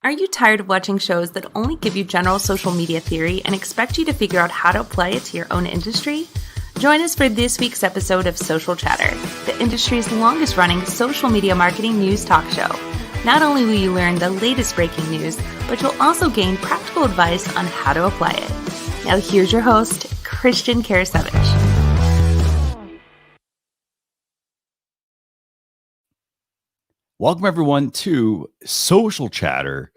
Are you tired of watching shows that only give you general social media theory and expect you to figure out how to apply it to your own industry? Join us for this week's episode of Social Chatter, the industry's longest running social media marketing news talk show. Not only will you learn the latest breaking news, but you'll also gain practical advice on how to apply it. Now here's your host, Christian Karasevich. Welcome, everyone, to Social Chatter,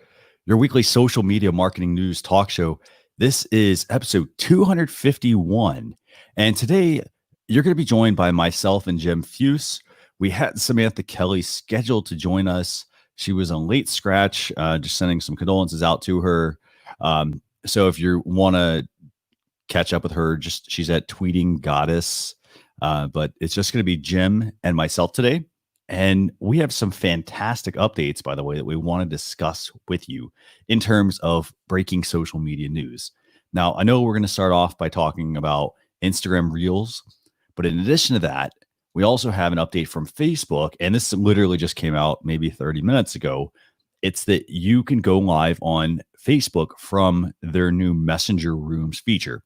your weekly social media marketing news talk show. This is episode 251. And today, you're going to be joined by myself and Jim Fuhs. We had Samantha Kelly scheduled to join us. She was on late scratch, just sending some condolences out to her. So if you want to catch up with her, she's at Tweeting Goddess. But it's just going to be Jim and myself today. And we have some fantastic updates, by the way, that we want to discuss with you in terms of breaking social media news. Now, I know we're going to start off by talking about Instagram Reels, but in addition to that, we also have an update from Facebook, and this literally just came out maybe 30 minutes ago. It's that you can go live on Facebook from their new Messenger Rooms feature.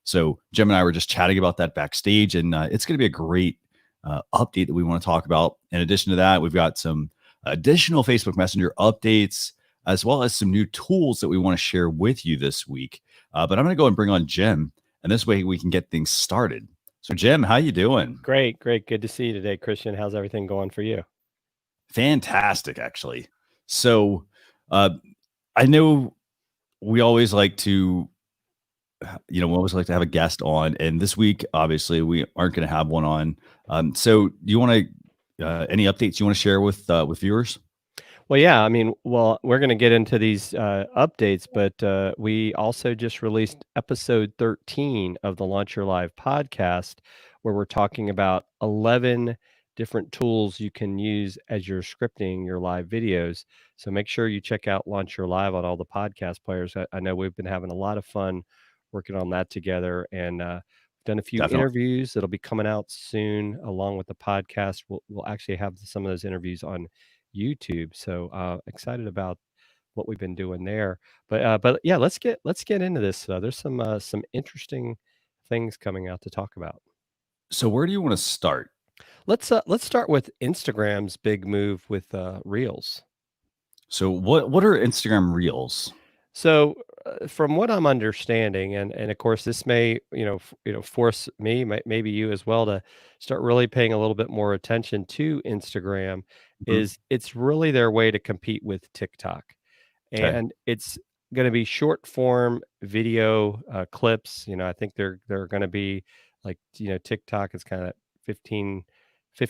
So Jim and I were just chatting about that backstage, and it's going to be a great update that we want to talk about. In addition to that, we've got some additional Facebook Messenger updates, as well as some new tools that we want to share with you this week. But I'm going to go and bring on Jim, and this way we can get things started. So Jim, how you doing? Great. Good to see you today, Christian. How's everything going for you? Fantastic, actually. So I know we always like to we always like to have a guest on, and this week, obviously, we aren't going to have one on. So, do you want to any updates you want to share with viewers? Well, yeah. We're going to get into these updates, but we also just released episode 13 of the Launch Your Live podcast, where we're talking about 11 different tools you can use as you're scripting your live videos. So make sure you check out Launch Your Live on all the podcast players. I know we've been having a lot of fun working on that together, and done a few Definitely. interviews that'll be coming out soon along with the podcast. We'll actually have some of those interviews on YouTube. So excited about what we've been doing there. But yeah, let's get into this. There's some interesting things coming out to talk about. So, where do you want to start? Let's start with Instagram's big move with Reels. So, what are Instagram Reels? So, from what I'm understanding, and of course, this may force me, maybe you as well, to start really paying a little bit more attention to Instagram. Mhm. Is it's really their way to compete with TikTok, Okay. and it's going to be short form video clips. I think they're going to be like TikTok is kind of 15 to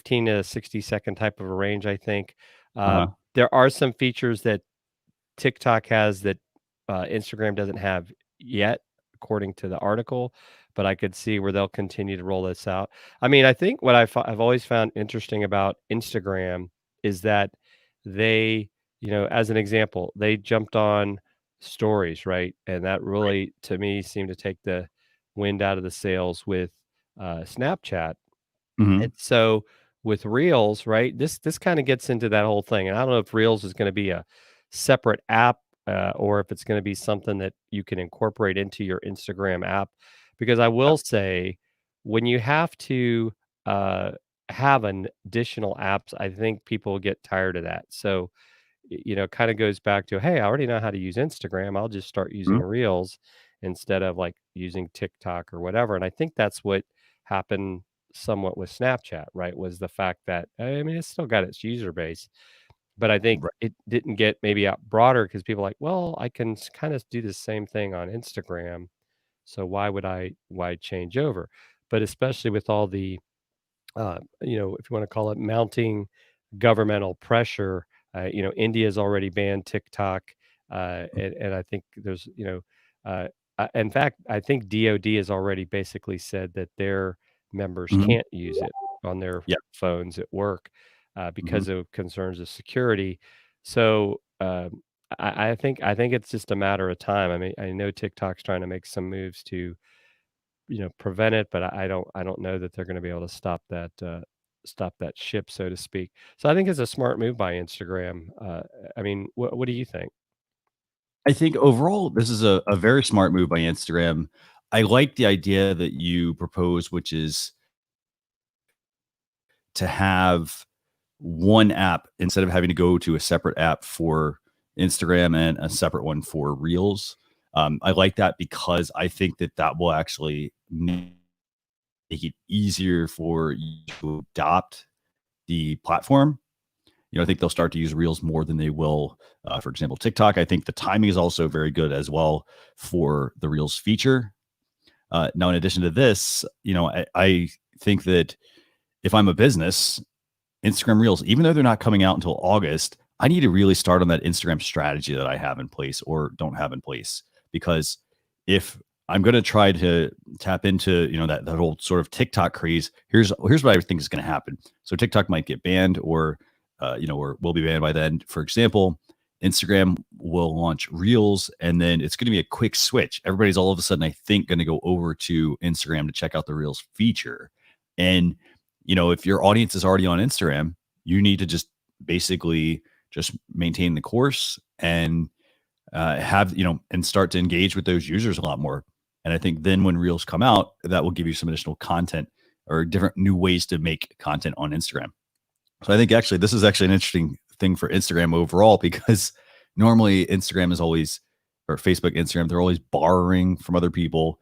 60-second type of a range. I think Uh-huh. there are some features that TikTok has that Instagram doesn't have yet, according to the article, but I could see where they'll continue to roll this out. I think what I've always found interesting about Instagram is that they, as an example, they jumped on stories, right? And that Right. really, to me, seemed to take the wind out of the sails with Snapchat. Mhm. And so with Reels, right, this kind of gets into that whole thing. And I don't know if Reels is going to be a separate app or if it's going to be something that you can incorporate into your Instagram app. Because I will say, when you have to uh, have an additional apps, I think people get tired of that. So, kind of goes back to, hey, I already know how to use Instagram. I'll just start using Mhm. Reels instead of like using TikTok or whatever. And I think that's what happened somewhat with Snapchat, right? Was the fact that, it's still got its user base, but I think Right. it didn't get maybe out broader because people are like, well, I can kind of do the same thing on Instagram. So why change over? But especially with all the, if you want to call it mounting governmental pressure, India's already banned TikTok. And I think there's, in fact, I think DOD has already basically said that their members Mhm. can't use it on their Yeah. phones at work Mhm. because of concerns of security. So I think it's just a matter of time. I know TikTok's trying to make some moves to prevent it, but I don't know that they're going to be able to stop that ship, so to speak. So I think it's a smart move by Instagram. What do you think? I think overall, this is a very smart move by Instagram. I like the idea that you propose, which is to have one app instead of having to go to a separate app for Instagram and a separate one for Reels. I like that because I think that that will actually make it easier for you to adopt the platform. I think they'll start to use Reels more than they will, for example, TikTok. I think the timing is also very good as well for the Reels feature. Now, in addition to this, I think that if I'm a business, Instagram Reels, even though they're not coming out until August, I need to really start on that Instagram strategy that I have in place or don't have in place. Because if I'm going to try to tap into, that whole sort of TikTok craze, here's what I think is going to happen. So TikTok might get banned or, or will be banned by then. For example, Instagram will launch Reels and then it's going to be a quick switch. Everybody's all of a sudden, I think, going to go over to Instagram to check out the Reels feature. And if your audience is already on Instagram, you need to just basically just maintain the course and have, and start to engage with those users a lot more. And I think then when Reels come out, that will give you some additional content or different new ways to make content on Instagram. So I think actually this is actually an interesting thing for Instagram overall, because normally Instagram is always, or Facebook, Instagram, they're always borrowing from other people.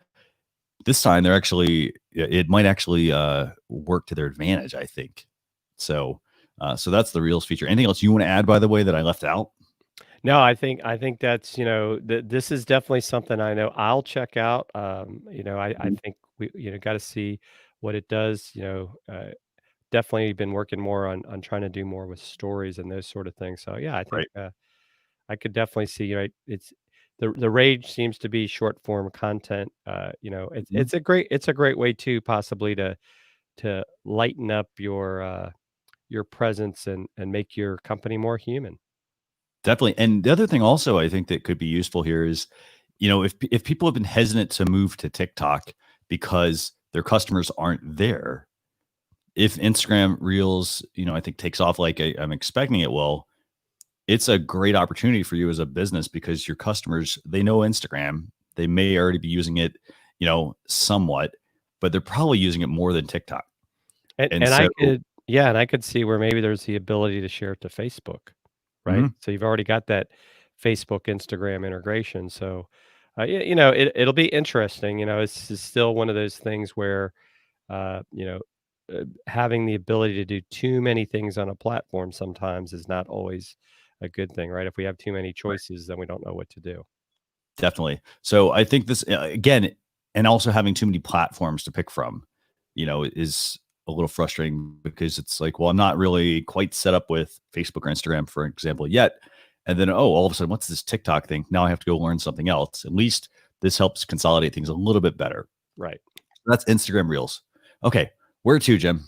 This time they're actually, it might actually work to their advantage, I think. So so that's the Reels feature. Anything else you want to add, by the way, that I left out? No, I think that's, this is definitely something I know I'll check out. I Mhm. think we, got to see what it does. Definitely been working more on trying to do more with stories and those sort of things. So yeah, I think Right. I could definitely see, right. It's the rage seems to be short form content. It's Mhm. it's a great way too, possibly to lighten up your presence and make your company more human. Definitely. And the other thing also I think that could be useful here is, if people have been hesitant to move to TikTok because their customers aren't there, if Instagram Reels, I think takes off like I'm expecting it will, it's a great opportunity for you as a business because your customers, they know Instagram. They may already be using it, somewhat, but they're probably using it more than TikTok. And And so, I could yeah, and I could see where maybe there's the ability to share it to Facebook, right? mhm, So you've already got that Facebook, Instagram integration, so, it'll be interesting, it's still one of those things where, uh, you know, having the ability to do too many things on a platform sometimes is not always a good thing, right? If we have too many choices, then we don't know what to do. definitely. So I think this again, and also having too many platforms to pick from, is a little frustrating because it's like, well, I'm not really quite set up with Facebook or Instagram, for example, yet. And then, oh, all of a sudden, what's this TikTok thing? Now I have to go learn something else. At least this helps consolidate things a little bit better. Right. That's Instagram Reels. Okay, where to, Jim?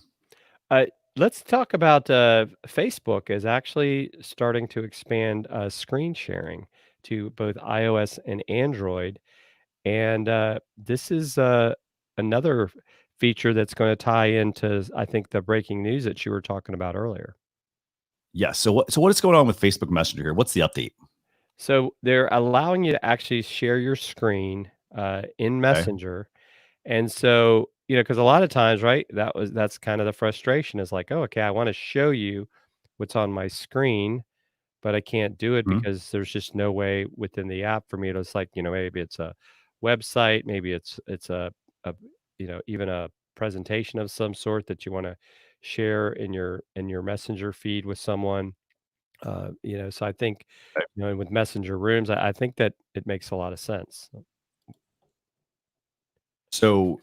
Uh, let's talk about Facebook is actually starting to expand screen sharing to both iOS and Android, and this is another feature that's going to tie into, I think, the breaking news that you were talking about earlier. Yes. So what is going on with Facebook Messenger here? What's the update? So they're allowing you to actually share your screen in Okay. Messenger. And so, because a lot of times, right, that's kind of the frustration is like, oh, okay, I want to show you what's on my screen, but I can't do it Mhm. because there's just no way within the app for me to, it's like, maybe it's a website, maybe it's a even a presentation of some sort that you want to share in your messenger feed with someone. So I think, with messenger rooms, I think that it makes a lot of sense. So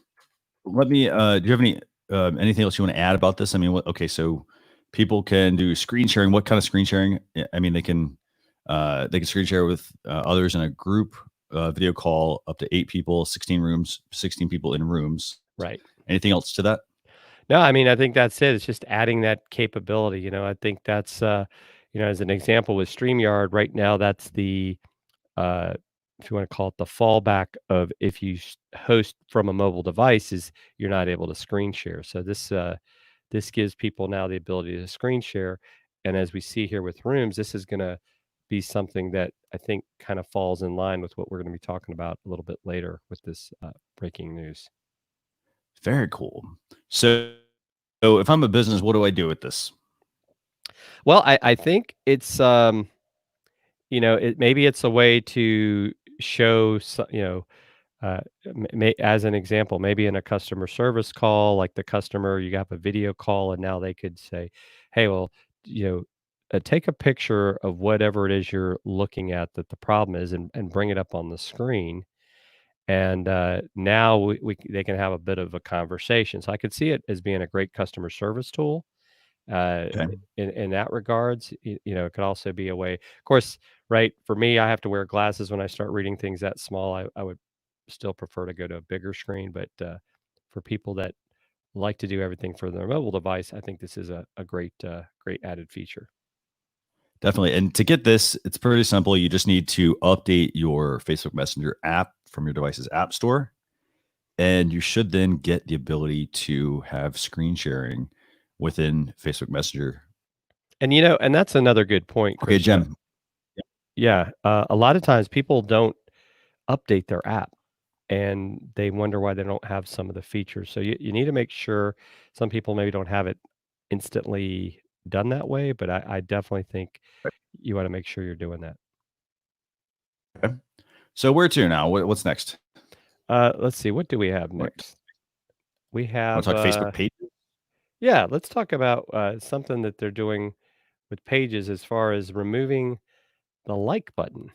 let me. Do you have anything else you want to add about this? I mean, okay, so people can do screen sharing. What kind of screen sharing? I mean, they can screen share with others in a group video call up to 8 people, 16 rooms, 16 people in rooms. Right. Anything else to that? No, I mean, I think that's it. It's just adding that capability. I think that's, as an example with StreamYard right now, that's uh, if you want to call it the fallback of if you host from a mobile device, is you're not able to screen share. So this gives people now the ability to screen share. And as we see here with rooms, this is going to be something that I think kind of falls in line with what we're going to be talking about a little bit later with this breaking news. Very cool. So if I'm a business, what do I do with this? Well, I think it's maybe it's a way to show as an example, maybe in a customer service call, like the customer, you have a video call, and now they could say, "Hey, well, you know, take a picture of whatever it is you're looking at that the problem is, and bring it up on the screen." And now they can have a bit of a conversation. So I could see it as being a great customer service tool uh, Okay. in that regards. It could also be a way, of course, right? For me, I have to wear glasses when I start reading things that small. I would still prefer to go to a bigger screen, but for people that like to do everything for their mobile device, I think this is a great added feature. Definitely. And to get this, it's pretty simple. You just need to update your Facebook Messenger app from your device's app store. And you should then get the ability to have screen sharing within Facebook Messenger. And that's another good point, Okay, Chris. Jem. Yeah, a lot of times people don't update their app, and they wonder why they don't have some of the features. So you need to make sure. Some people maybe don't have it instantly done that way, but I definitely think you wanna make sure you're doing that. Okay. So where to now? What's next? Let's see, what do we have Want next? We to have, talk Facebook page? yeah, let's talk about, something that they're doing with Pages as far as removing the like button.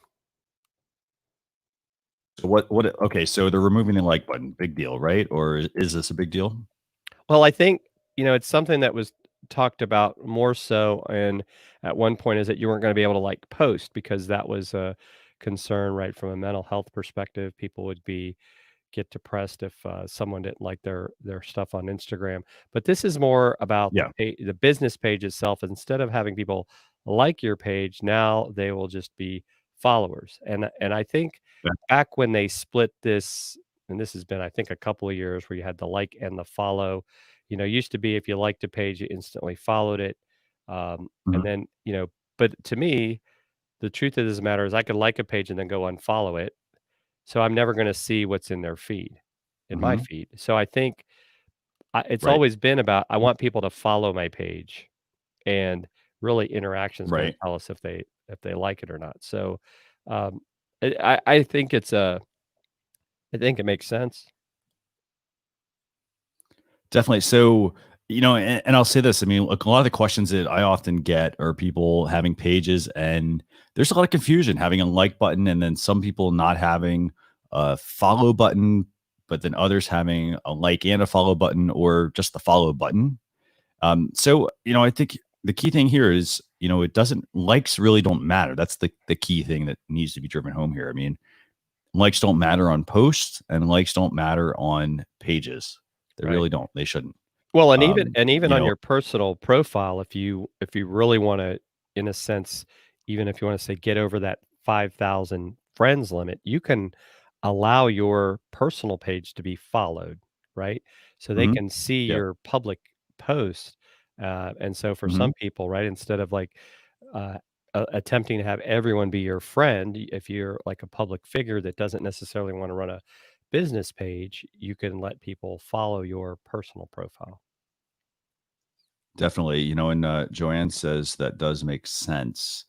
So okay, so they're removing the like button. Big deal, right? Or is this a big deal? Well, I think, it's something that was talked about more so, and at one point is that you weren't gonna be able to, like, post because that was a concern, right, from a mental health perspective. People would get depressed if someone didn't like their stuff on Instagram. But this is more about Yeah. the business page itself. Instead of having people like your page, now they will just be followers. And I think Yeah. back when they split this, and this has been I think a couple of years where you had the like and the follow. Used to be if you liked a page, you instantly followed it, and Mhm. then But to me, the truth of this matter is I could like a page and then go unfollow it, so I'm never gonna see what's in my Mhm. feed. So I think it's Right. always been about I want people to follow my page, and really interaction is gonna Right. tell us if they like it or not. So, um, I think I think it makes sense. Definitely. So, and I'll say this. I mean, like a lot of the questions that I often get are people having pages, and there's a lot of confusion having a like button, and then some people not having a follow button, but then others having a like and a follow button, or just the follow button. So, I think the key thing here is, it doesn't likes really don't matter. That's the key thing that needs to be driven home here. I mean, likes don't matter on posts, and likes don't matter on pages. They Right. really don't. They shouldn't. Well, and even Um, and even you on know, your personal profile, if you really wanna, in a sense, even if you wanna say get over that 5,000 friends limit, you can allow your personal page to be followed, right? So they mhm, can see yeah, your public post, and so for mhm, some people, right, instead of, like, uh, attempting to have everyone be your friend, if you're, like, a public figure that doesn't necessarily wanna run a business page, you can let people follow your personal profile. definitely. And Joanne says that does make sense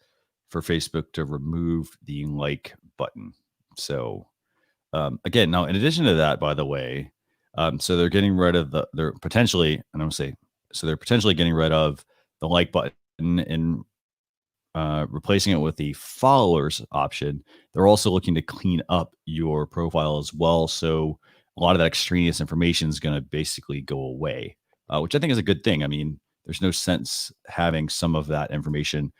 for Facebook to remove the like button. So, again, now in addition to that, by the way, so they're getting rid of they're potentially, and I'm gonna say, so they're potentially getting rid of the like button and replacing it with the followers option. They're also looking to clean up your profile as well. So a lot of that extraneous information is going to basically go away, which I think is a good thing. I mean, there's no sense having some of that information,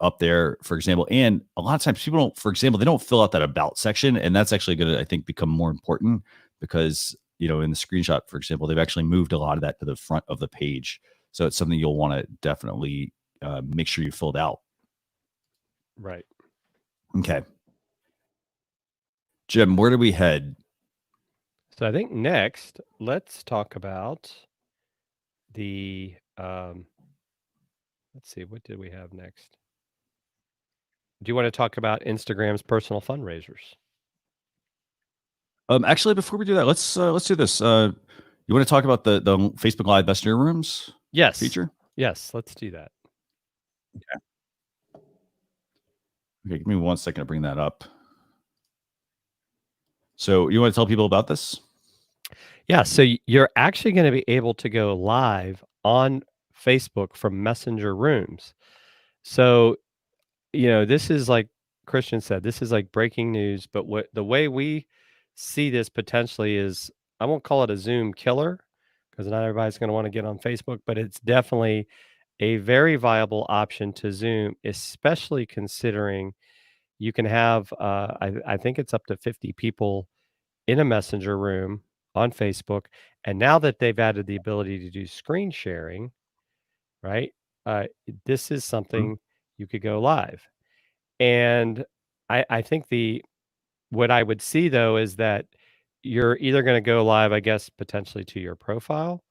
up there, for example. And a lot of times people don't, for example, they don't fill out that about section. And that's actually going to, I think, become more important because, in the screenshot, for example, they've actually moved a lot of that to the front of the page. So it's something you'll want to definitely make sure you filled out. Right. Okay. Jim, where do we head? So I think next, let's talk about the let's see, what did we have next? do you want to talk about Instagram's personal fundraisers? Actually, before we do that, let's do this. You want to talk about the Facebook Live Messenger Rooms Yes. feature? Yes, let's do that. Okay, give me 1 second to bring that up. So you want to tell people about this? Yeah, so you're actually going to be able to go live on Facebook from Messenger Rooms. So, this is like Christian said, this is like breaking news, but the way we see this potentially is, I won't call it a Zoom killer because not everybody's going to want to get on Facebook, but it's definitely a very viable option to Zoom, especially considering you can have, I think it's up to 50 people in a messenger room on Facebook. And now that they've added the ability to do screen sharing, right? Uh, this is Mhm. something you could go live. And I think what I would see though is that you're either going to go live, I guess, potentially to your profile,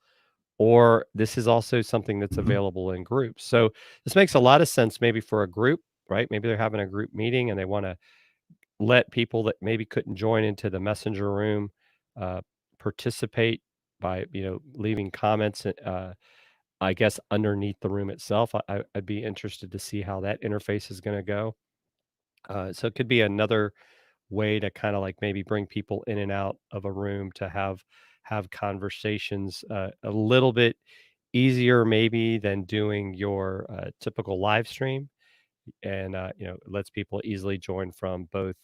or this is also something that's Mhm. available in groups. So this makes a lot of sense maybe for a group, right? Maybe they're having a group meeting and they want to let people that maybe couldn't join into the messenger room uh, participate by leaving comments I guess underneath the room itself. I'd be interested to see how that interface is going to go. So it could be another way to kind of like maybe bring people in and out of a room to have conversations a little bit easier maybe than doing your typical live stream, and lets people easily join from both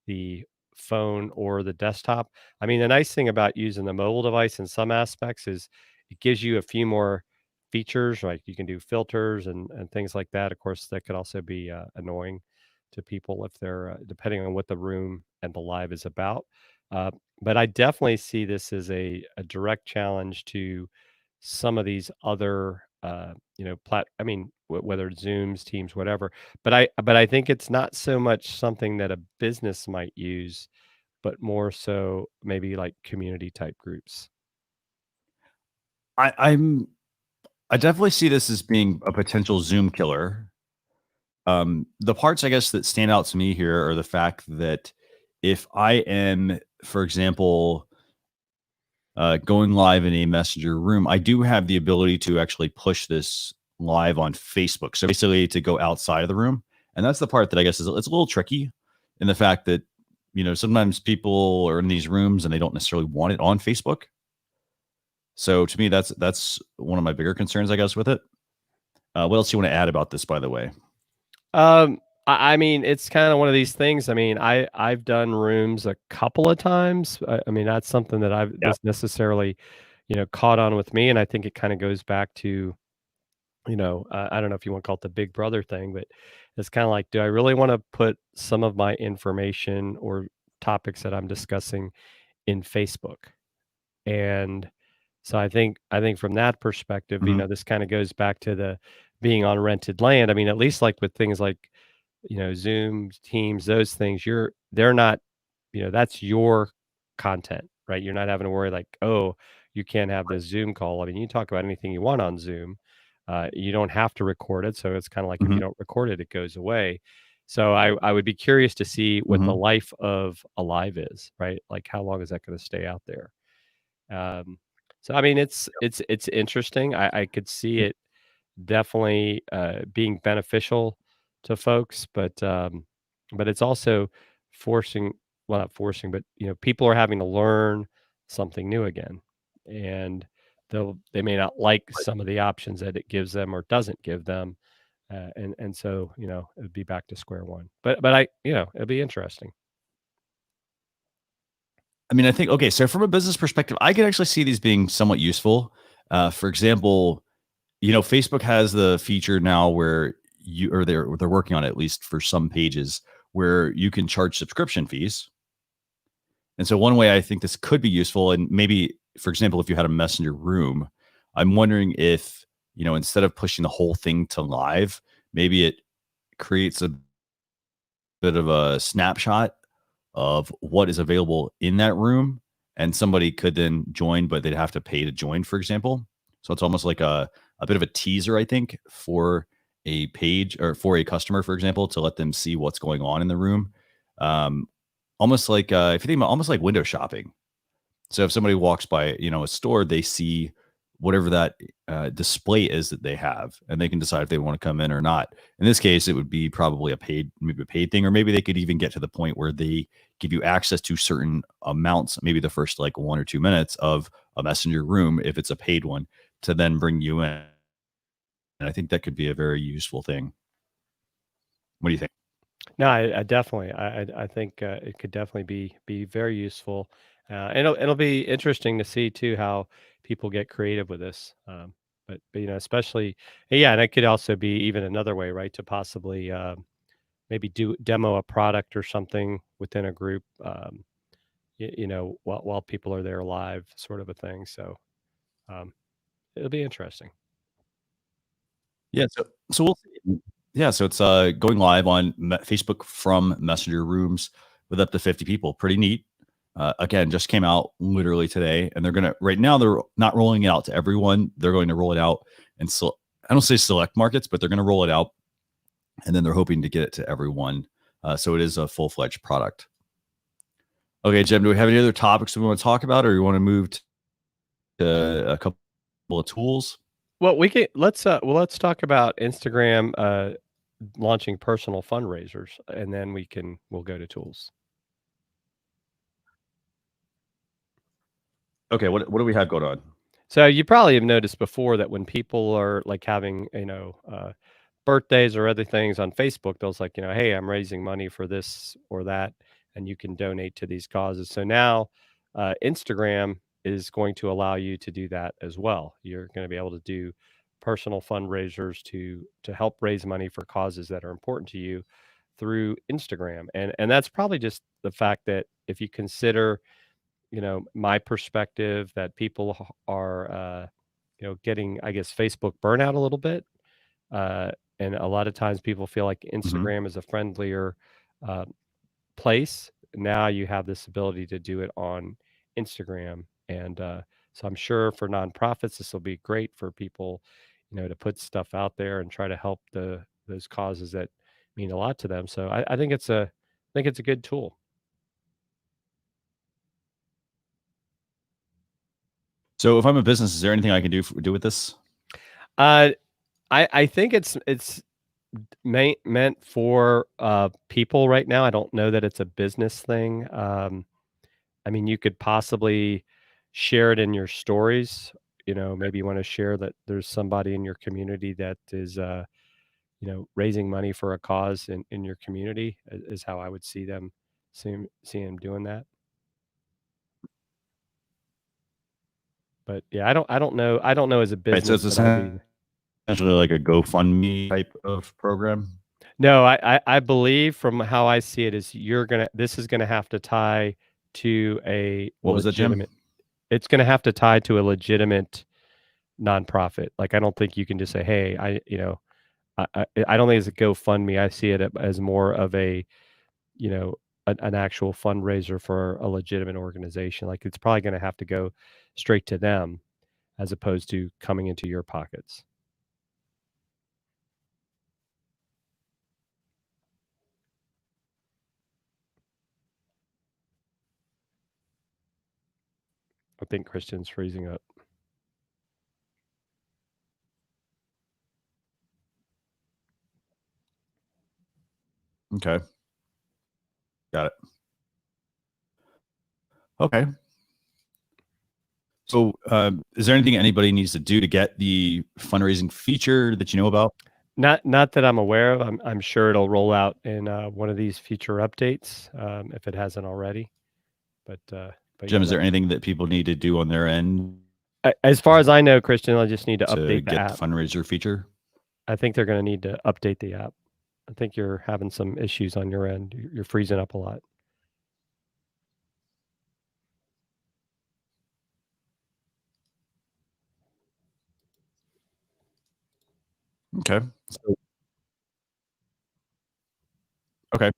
the phone or the desktop. I mean, the nice thing about using the mobile device in some aspects is it gives you a few more features, like you can do filters and things like that. Of course, that could also be annoying to people if they're depending on what the room and the live is about. Uh, but I definitely see this as a direct challenge to some of these other, I mean, whether it's Zooms, Teams, whatever. But I think it's not so much something that a business might use, but more so maybe like community type groups. I, I'm I definitely see this as being a potential Zoom killer. The parts I guess that stand out to me here are the fact that if I am, for example, going live in a messenger room, I do have the ability to actually push this live on Facebook. So basically to go outside of the room. And that's the part that I guess is it's a little tricky in the fact that, sometimes people are in these rooms and they don't necessarily want it on Facebook. So to me, that's one of my bigger concerns, I guess, with it. What else do you want to add about this, by the way? I mean, it's kind of one of these things. I mean, I've done rooms a couple of times. I mean, that's something that I've Yeah. that's necessarily, caught on with me, and I think it kind of goes back to, I don't know if you want to call it the Big Brother thing, but it's kind of like, do I really want to put some of my information or topics that I'm discussing in Facebook? And so I think from that perspective, Hmm. this kind of goes back to the being on rented land. I mean, at least like with things like, Zoom, Teams, those things, they're not, that's your content, right? You're not having to worry like, oh, you can't have this Zoom call. I mean, you talk about anything you want on Zoom. You don't have to record it. So it's kind of like if you Hmm. don't record it, it goes away. So I would be curious to see what the Hmm. life of a live is, right? Like how long is that going to stay out there? Um, so I mean, it's interesting. I could see it definitely being beneficial to folks, but it's also forcing, well, not forcing, but people are having to learn something new again, and they may not like some of the options that it gives them or doesn't give them, and so it'd be back to square one. But it'd be interesting. I mean, I think okay. So from a business perspective, I could actually see these being somewhat useful. For example, Facebook has the feature now where they're working on it, at least for some pages, where you can charge subscription fees. And so one way I think this could be useful, and maybe, for example, if you had a messenger room, I'm wondering if, instead of pushing the whole thing to live, maybe it creates a bit of a snapshot of what is available in that room. And somebody could then join, but they'd have to pay to join, for example. So it's almost like a bit of a teaser, I think, for a page or for a customer, for example, to let them see what's going on in the room. Almost like if you think about almost like window shopping. So if somebody walks by, a store, they see whatever that display is that they have, and they can decide if they want to come in or not. In this case, it would be probably maybe a paid thing, or maybe they could even get to the point where they give you access to certain amounts, maybe the first like 1 or 2 minutes of a messenger room, if it's a paid one, to then bring you in. And I think that could be a very useful thing. What do you think? No, I definitely, I think it could definitely be very useful, and it'll be interesting to see too how people get creative with this. But especially, yeah, and it could also be even another way, right, to possibly maybe do demo a product or something within a group, while people are there live, sort of a thing. So um, it'll be interesting. Yeah, so we'll see. Yeah, so it's going live on Facebook from Messenger Rooms with up to 50 people. Pretty neat. Again, just came out literally today, and right now they're not rolling it out to everyone. They're going to roll it out, and so I don't say select markets, but they're going to roll it out, and then they're hoping to get it to everyone. So it is a full-fledged product. Okay, Jim, do we have any other topics we want to talk about, or you want to move to a couple of tools? Well, let's talk about Instagram launching personal fundraisers, and then we'll go to tools. Okay, what do we have going on? So you probably have noticed before that when people are like having, birthdays or other things on Facebook, they'll like, hey, I'm raising money for this or that, and you can donate to these causes. So now Instagram is going to allow you to do that as well. You're going to be able to do personal fundraisers to help raise money for causes that are important to you through Instagram. And that's probably just the fact that if you consider, my perspective that people are, getting, I guess, Facebook burnout a little bit. And a lot of times people feel like Mhm. Instagram is a friendlier uh, place. Now you have this ability to do it on Instagram. And so I'm sure for nonprofits, this will be great for people, to put stuff out there and try to help those causes that mean a lot to them. So I think it's a good tool. So if I'm a business, is there anything I can do with this? Uh, I think it's meant for people right now. I don't know that it's a business thing. I mean, you could possibly share it in your stories. Maybe you want to share that there's somebody in your community that is, raising money for a cause in your community is how I would see them doing that. But yeah, I don't know as a Right, so business it's that I would be. essentially like a GoFundMe type of program. No, I believe from how I see it is this is gonna have to tie to a What was that, Jim? legitimate it's gonna have to tie to a legitimate nonprofit. Like, I don't think you can just say, "Hey, I don't think it's a GoFundMe. I see it as more of a, you know, an actual fundraiser for a legitimate organization. Like, it's probably gonna have to go straight to them as opposed to coming into your pockets. I think Christian's freezing up. Okay, got it. Okay. So, is there anything anybody needs to do to get the fundraising feature that you know about? Not that I'm aware of. I'm sure it'll roll out in, one of these future updates, if it hasn't already. But Jim, yeah, is there anything that people need to do on their end as far as I know, Christian, I just need to to update the get the app. fundraiser feature? I think they're gonna need to update the app. I think you're having some issues on your end. You're freezing up a lot. Okay. So, okay.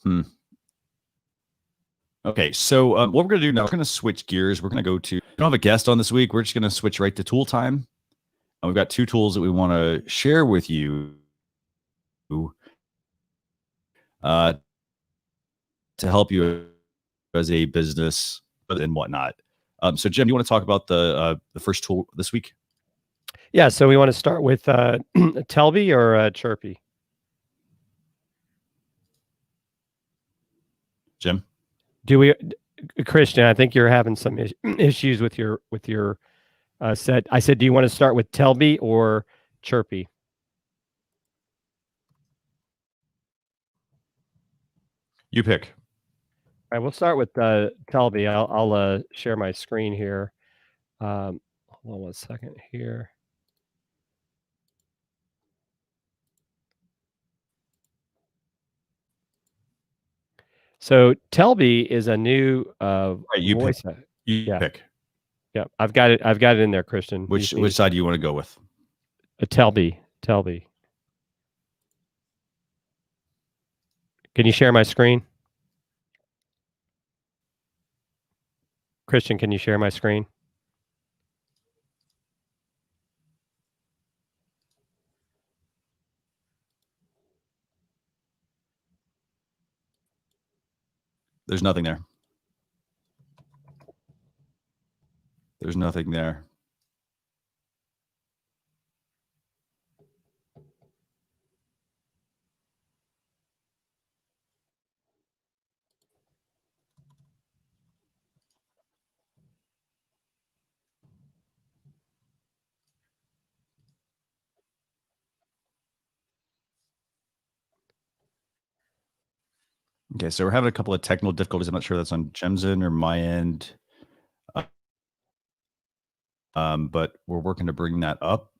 Hmm. Okay. So, what we're going to do now, we're going to switch gears. We're going to go to don't have a guest on this week. We're just going to switch right to tool time. And we've got two tools that we want to share with you to help you as a business and whatnot. So, Jim, you want to talk about the first tool this week? Yeah. So we want to start with Telbee or Chirpty. Jim, Christian? I think you're having some issues with your set. I said, do you want to start with Telbee or Chirpty? you pick. All right, we'll start with Telbee. I'll share my screen here. Hold on 1 second here. So Telbee is a new you voice. pick. You pick. Yeah, I've got it in there, Christian. Which side do you want to go with? Telbee. Can you share my screen? Christian, can you share my screen? There's nothing there. There's nothing there. Okay, so we're having a couple of technical difficulties. I'm not sure that's on Jim's end or my end. But we're working to bring that up.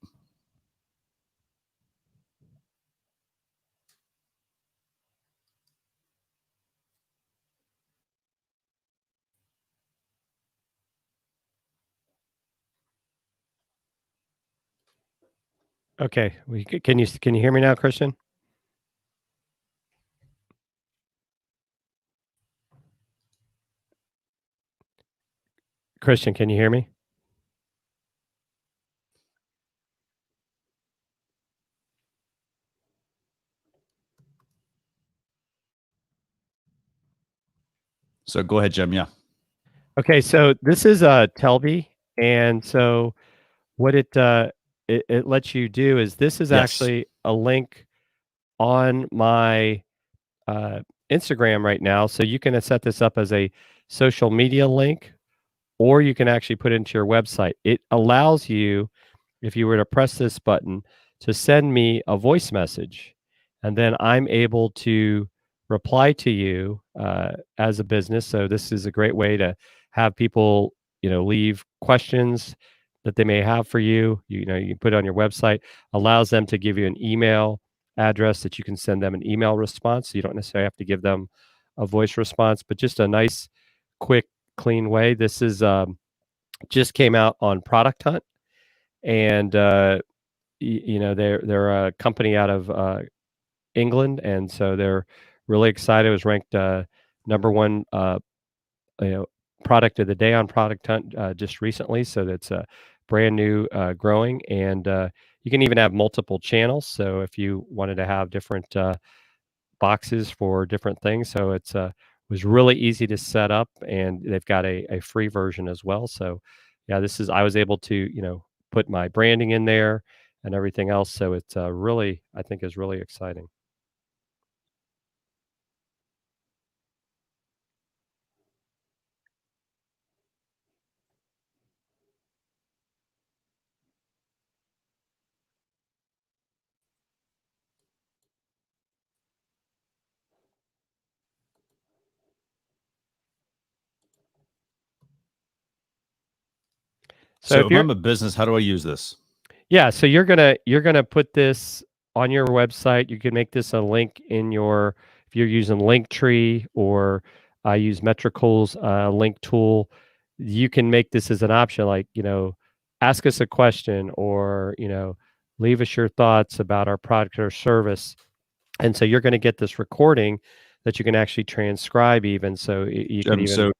Okay, can you hear me now, Christian? Christian, can you hear me? So go ahead, Jim. Yeah. Okay, so this is Telbee, and so what it lets you do is this is actually a link on my Instagram right now. So you can set this up as a social media link, or you can actually put it into your website. It allows you, if you were to press this button, to send me a voice message, and then I'm able to reply to you as a business. So this is a great way to have people, leave questions that they may have for you. You can put it on your website. Allows them to give you an email address that you can send them an email response. So you don't necessarily have to give them a voice response, but just a nice, quick, clean way. This is just came out on Product Hunt, and they're a company out of England, and so they're really excited. It was ranked number one product of the day on Product Hunt just recently. So that's brand new, growing, and you can even have multiple channels. So if you wanted to have different boxes for different things, so it's was really easy to set up, and they've got a free version as well. So yeah, I was able to put my branding in there and everything else. So it's really, I think, is really exciting. So if I'm a business, how do I use this? Yeah, so you're gonna put this on your website. You can make this a link in your, if you're using Linktree, or I use Metrical's link tool. You can make this as an option, like ask us a question, or leave us your thoughts about our product or service. And so you're going to get this recording that you can actually transcribe even. So you can even.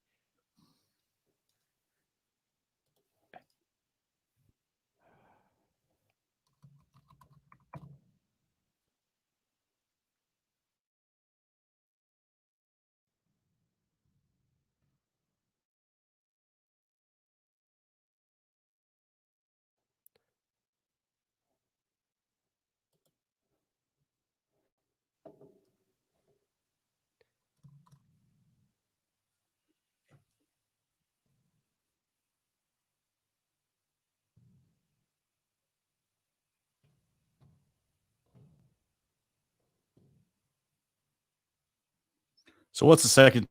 So what's the second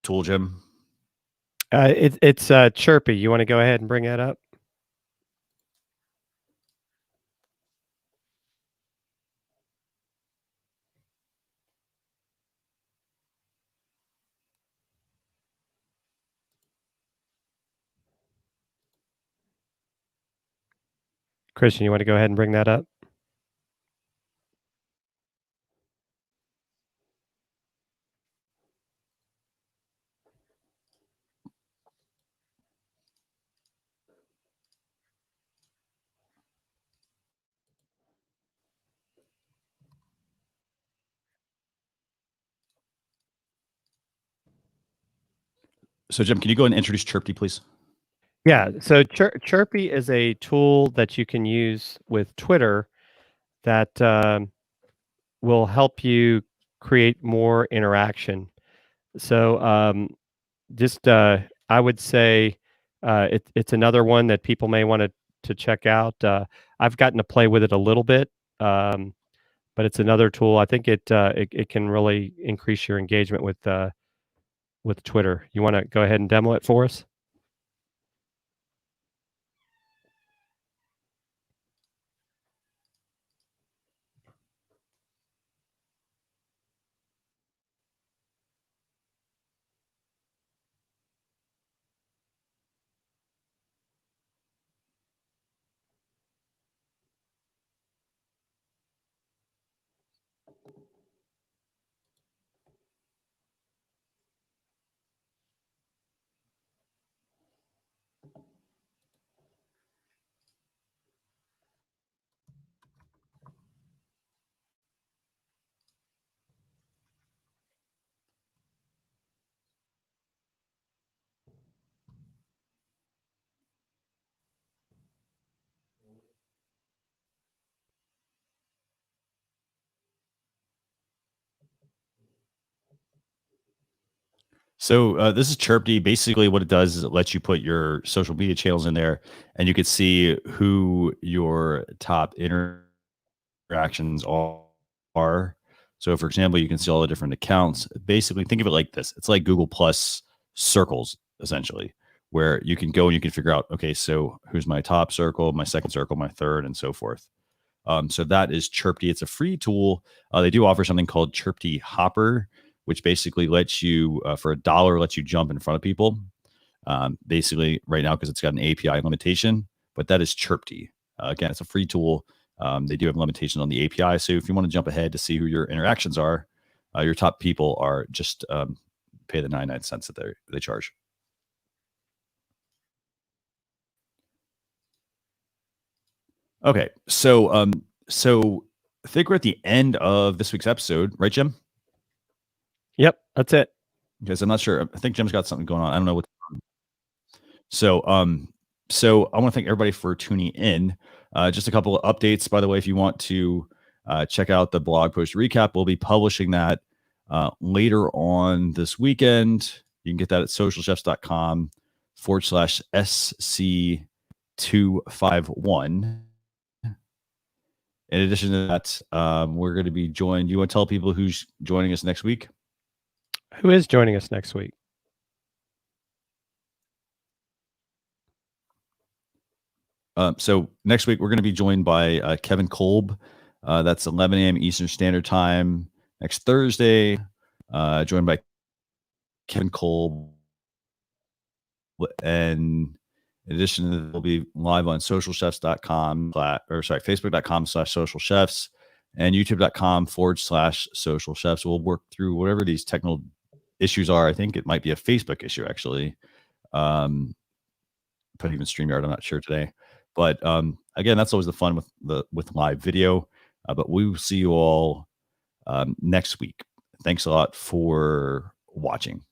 tool, Jim? It's Chirpy. You want to go ahead and bring that up? Christian, you want to go ahead and bring that up? So Jim, can you go and introduce Chirpty, please? Yeah. So Chirpy is a tool that you can use with Twitter that will help you create more interaction. So just I would say it's another one that people may want to check out. I've gotten to play with it a little bit, but it's another tool. I think it can really increase your engagement with Twitter. You want to go ahead and demo it for us? So this is Chirpty. Basically, what it does is it lets you put your social media channels in there, and you can see who your top interactions are. So, for example, you can see all the different accounts. Basically, think of it like this: it's like Google Plus circles, essentially, where you can go and you can figure out, okay, so who's my top circle, my second circle, my third, and so forth. So that is Chirpty. It's a free tool. They do offer something called Chirpty Hopper, which basically lets you, for $1, lets you jump in front of people. Basically, right now, because it's got an API limitation, but that is Chirpty. Again, it's a free tool. They do have limitations on the API. So if you want to jump ahead to see who your interactions are, your top people are just pay the 99 cents that they charge. Okay, so I think we're at the end of this week's episode, right, Jim? Yep, that's it. Because I'm not sure. I think Jim's got something going on. I don't know what. So I want to thank everybody for tuning in. Just a couple of updates, by the way. If you want to check out the blog post recap, we'll be publishing that later on this weekend. You can get that at socialchefs.com/SC251. In addition to that, we're going to be joined. You want to tell people who's joining us next week? Who is joining us next week? So next week, we're going to be joined by Kevin Kolb. That's 11 a.m. Eastern Standard Time next Thursday. Joined by Kevin Kolb. And in addition to that, we'll be live on socialchefs.com Facebook.com/socialchefs and youtube.com/socialchefs. We'll work through whatever these technical issues are. I think it might be a Facebook issue, actually. But even StreamYard, I'm not sure today. But again, that's always the fun with live video. But we will see you all next week. Thanks a lot for watching.